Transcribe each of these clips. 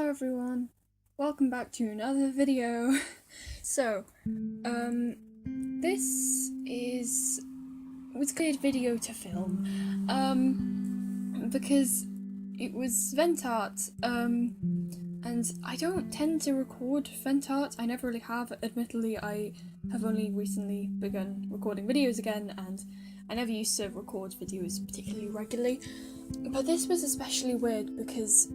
Hello everyone, welcome back to another video. So, this was a good video to film, because it was vent art, and I don't tend to record vent art. I never really have. Admittedly, I have only recently begun recording videos again, and I never used to record videos particularly regularly, but this was especially weird because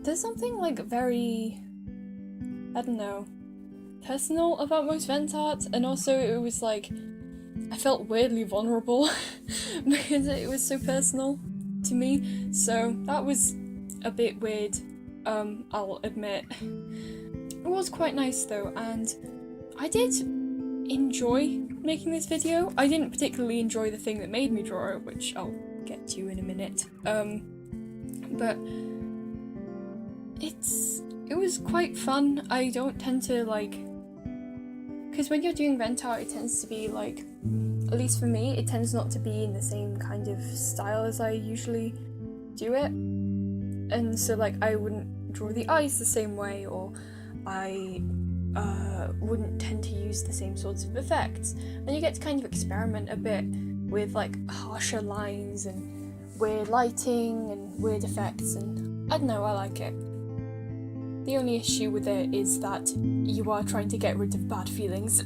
there's something like very, I don't know, personal about most vent art, and also it was like, I felt weirdly vulnerable because it was so personal to me, so that was a bit weird, I'll admit. It was quite nice though, and I did enjoy making this video. I didn't particularly enjoy the thing that made me draw it, which I'll get to in a minute, but it was quite fun. I don't tend to because when you're doing vent art, it tends to be like, at least for me, it tends not to be in the same kind of style as I usually do it, and so I wouldn't draw the eyes the same way, or I wouldn't tend to use the same sorts of effects, and you get to kind of experiment a bit with harsher lines and weird lighting and weird effects, and I don't know, I like it. The only issue with it is that you are trying to get rid of bad feelings.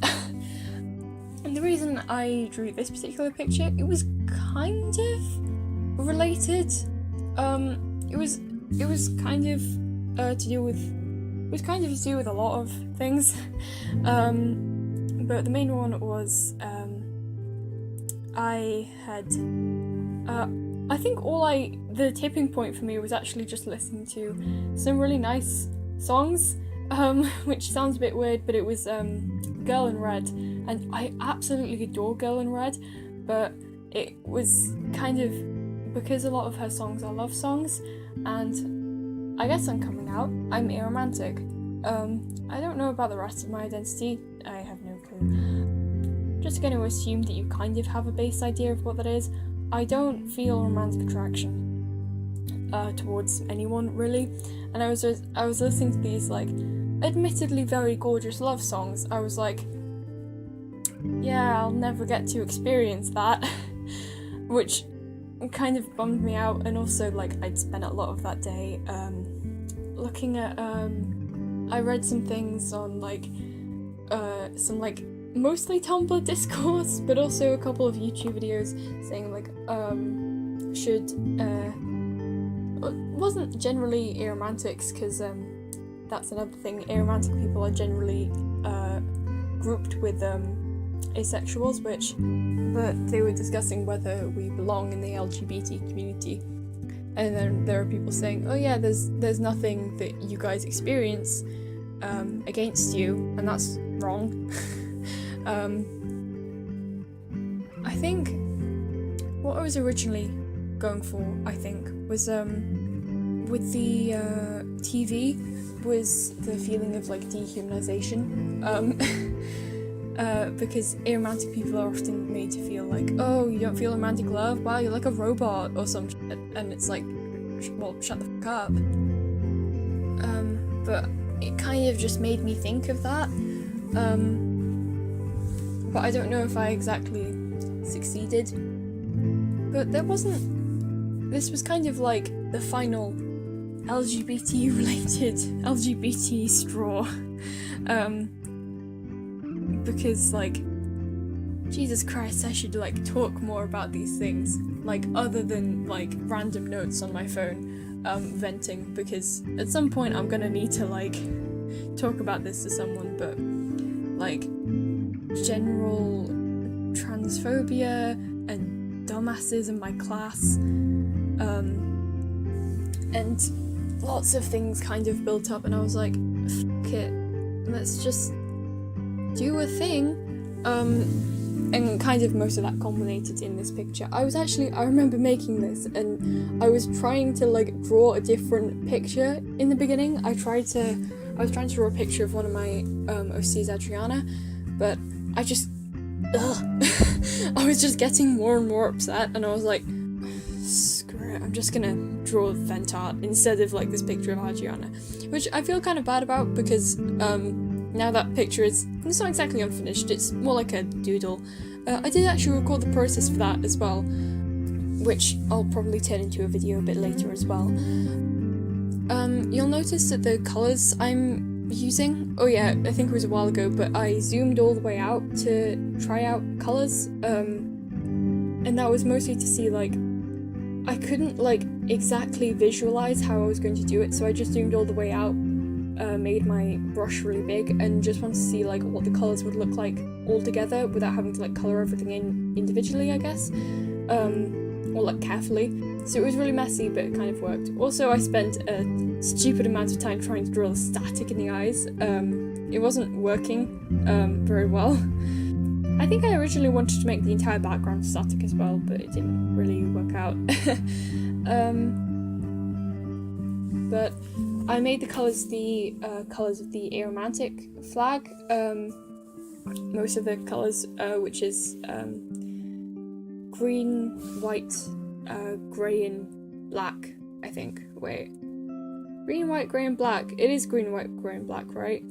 And the reason I drew this particular picture, it was kind of related. It was kind of to do with a lot of things. But the main one was I think the tipping point for me was actually just listening to some really nice songs, which sounds a bit weird, but it was Girl in Red, and I absolutely adore Girl in Red, but it was kind of because a lot of her songs are love songs, and I guess I'm coming out, I'm aromantic. I don't know about the rest of my identity, I have no clue. Just going to assume that you kind of have a base idea of what that is. I don't feel romantic attraction towards anyone really, and I was listening to these admittedly very gorgeous love songs. I was like, yeah, I'll never get to experience that, which kind of bummed me out. And also I'd spent a lot of that day looking at I read some things on some mostly Tumblr discourse, but also a couple of YouTube videos saying wasn't generally aromantics, because that's another thing. Aromantic people are generally grouped with asexuals, but they were discussing whether we belong in the LGBT community, and then there are people saying, oh yeah, there's nothing that you guys experience against you, and that's wrong. I think what I was originally going for, was with the TV, was the feeling of dehumanization, because aromantic people are often made to feel oh, you don't feel romantic love? Wow, you're like a robot or some shit, and it's well, shut the fuck up. But it kind of just made me think of that, but I don't know if I exactly succeeded. But this was kind of the final LGBT straw, because Jesus Christ, I should talk more about these things, other than random notes on my phone, venting, because at some point I'm gonna need to talk about this to someone. But general transphobia and dumbasses in my class, and lots of things kind of built up, and I was like, fuck it, let's just do a thing, and kind of most of that culminated in this picture. I remember making this, and I was trying to draw a different picture in the beginning. I was trying to draw a picture of one of my OCs, Adriana, but I was just getting more and more upset, and I was like, screw it, I'm just gonna draw vent art instead of like this picture of Adriana, which I feel kind of bad about because now that picture it's not exactly unfinished, it's more like a doodle. I did actually record the process for that as well, which I'll probably turn into a video a bit later as well. You'll notice that the colours I'm using, oh yeah, I think it was a while ago, but I zoomed all the way out to try out colours, and that was mostly to see, like, I couldn't, like, exactly visualise how I was going to do it, so I just zoomed all the way out, made my brush really big, and just wanted to see, like, what the colours would look like all together without having to, like, colour everything in individually, I guess, or, like, carefully. So it was really messy, but it kind of worked. Also, I spent a stupid amount of time trying to draw the static in the eyes. It wasn't working very well. I think I originally wanted to make the entire background static as well, but it didn't really work out. But I made the colours the colours of the aromantic flag. Most of the colours, which is green, white, grey and black, I think. Wait. Green, white, grey and black. It is green, white, grey and black, right?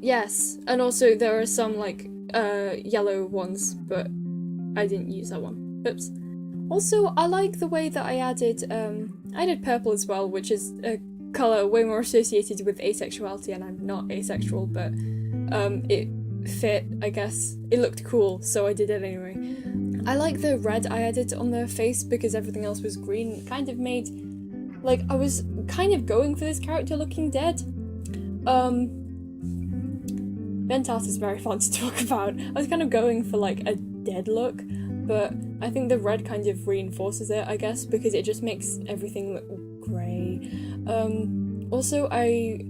Yes. And also there are some, like, yellow ones, but I didn't use that one. Oops. Also, I like the way that I added purple as well, which is a colour way more associated with asexuality, and I'm not asexual, but it fit, I guess. It looked cool, so I did it anyway. I like the red I added on the face because everything else was green. It kind of made, like, I was kind of going for this character looking dead. Vent art is very fun to talk about. I was kind of going for, like, a dead look, but I think the red kind of reinforces it, I guess, because it just makes everything look grey. Also, I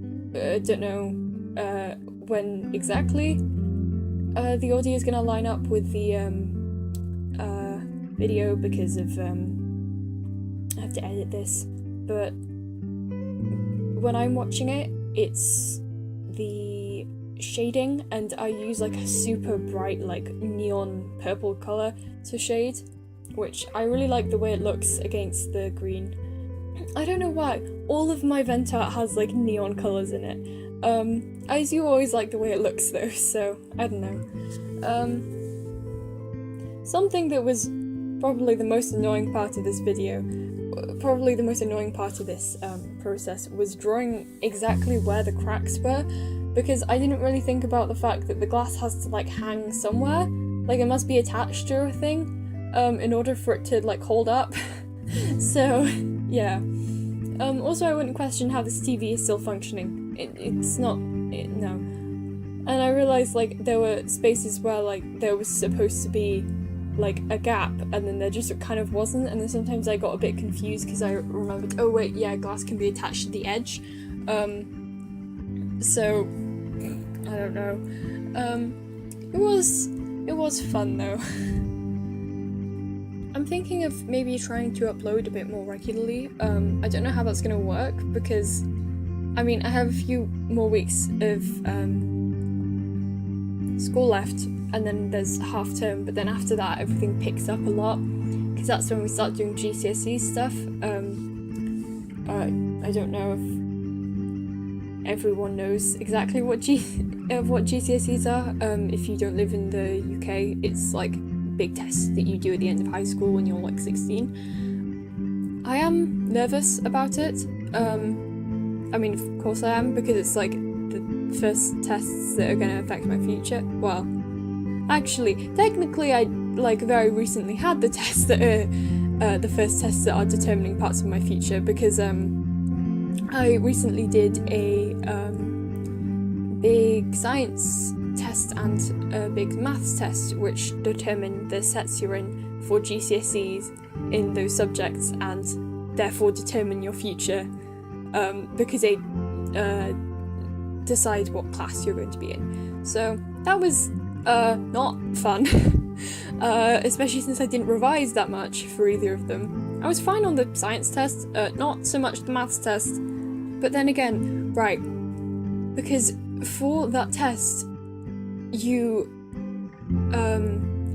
don't know when exactly the audio is going to line up with the video because of I have to edit this, but when I'm watching it, it's the shading, and I use like a super bright, like, neon purple colour to shade, which I really like the way it looks against the green. I don't know why, all of my vent art has, like, neon colours in it. I do always like the way it looks though, so I don't know. Something that was probably the most annoying part of this video, probably the most annoying part of this process, was drawing exactly where the cracks were, because I didn't really think about the fact that the glass has to, like, hang somewhere, like, it must be attached to a thing in order for it to, like, hold up. So yeah. Also, I wouldn't question how this TV is still functioning. It's not, no. And I realised, like, there were spaces where, like, there was supposed to be, like, a gap, and then there just kind of wasn't, and then sometimes I got a bit confused because I remembered, oh wait, yeah, glass can be attached to the edge. So, I don't know. It was fun though. I'm thinking of maybe trying to upload a bit more regularly. I don't know how that's gonna work because, I mean, I have a few more weeks of school left, and then there's half term, but then after that everything picks up a lot because that's when we start doing GCSE stuff. I don't know if everyone knows exactly what GCSEs are. If you don't live in the UK, it's like big tests that you do at the end of high school when you're like 16. I am nervous about it. I mean, of course I am, because it's like the first tests that are going to affect my future. Well, actually, technically I like very recently had the tests that are the first tests that are determining parts of my future, because I recently did a big science test and a big maths test, which determine the sets you're in for GCSEs in those subjects, and therefore determine your future, because they decide what class you're going to be in. So that was not fun, especially since I didn't revise that much for either of them. I was fine on the science test, not so much the maths test, but then again, right, because for that test, you,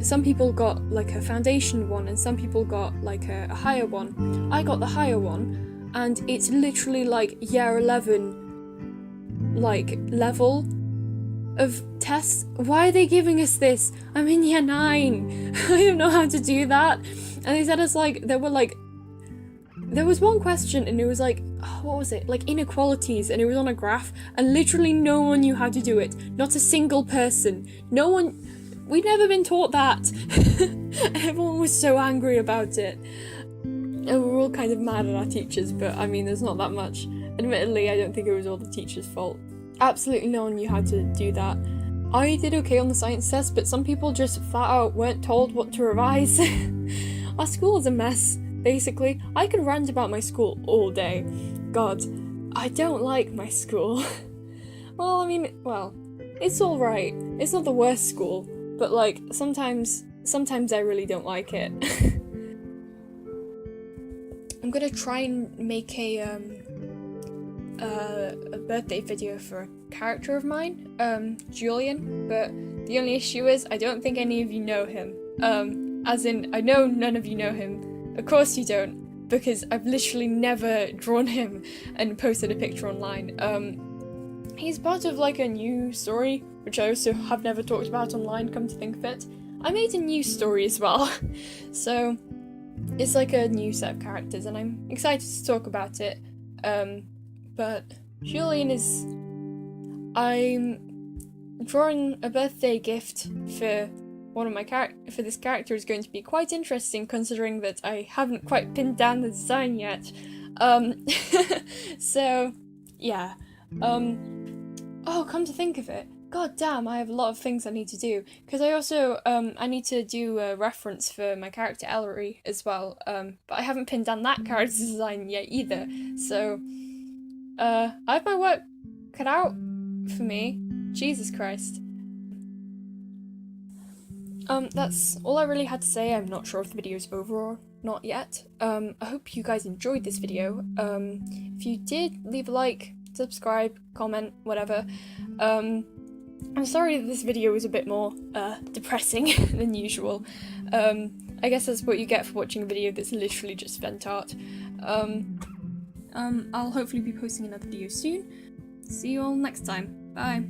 some people got like a foundation one and some people got like a higher one. I got the higher one, and it's literally like year 11 like level of tests. Why are they giving us this? I'm in year 9. I don't know how to do that. And they said us like, there was one question and it was like, what was it? Like inequalities, and it was on a graph, and literally no one knew how to do it. Not a single person. No one. We'd never been taught that. Everyone was so angry about it. And we were all kind of mad at our teachers, but I mean, there's not that much. Admittedly, I don't think it was all the teachers' fault. Absolutely no one knew how to do that. I did okay on the science test, but some people just flat out weren't told what to revise. Our school is a mess, basically. I could rant about my school all day. God, I don't like my school. Well, I mean, it's alright. It's not the worst school, but like, sometimes I really don't like it. I'm gonna try and make a birthday video for a character of mine, Julian, but the only issue is I don't think any of you know him. As in, I know none of you know him. Of course you don't, because I've literally never drawn him and posted a picture online. He's part of like a new story, which I also have never talked about online, come to think of it. I made a new story as well, so it's like a new set of characters, and I'm excited to talk about it. But Julian is... I'm drawing a birthday gift for one of my for this character is going to be quite interesting, considering that I haven't quite pinned down the design yet. So, yeah. Oh, come to think of it, god damn, I have a lot of things I need to do, because I also, I need to do a reference for my character Ellery as well, but I haven't pinned down that character design yet either, so, I have my work cut out for me. Jesus Christ. That's all I really had to say. I'm not sure if the video's over or not yet. I hope you guys enjoyed this video. If you did, leave a like, subscribe, comment, whatever. I'm sorry that this video was a bit more, depressing than usual. I guess that's what you get for watching a video that's literally just vent art. I'll hopefully be posting another video soon. See you all next time. Bye.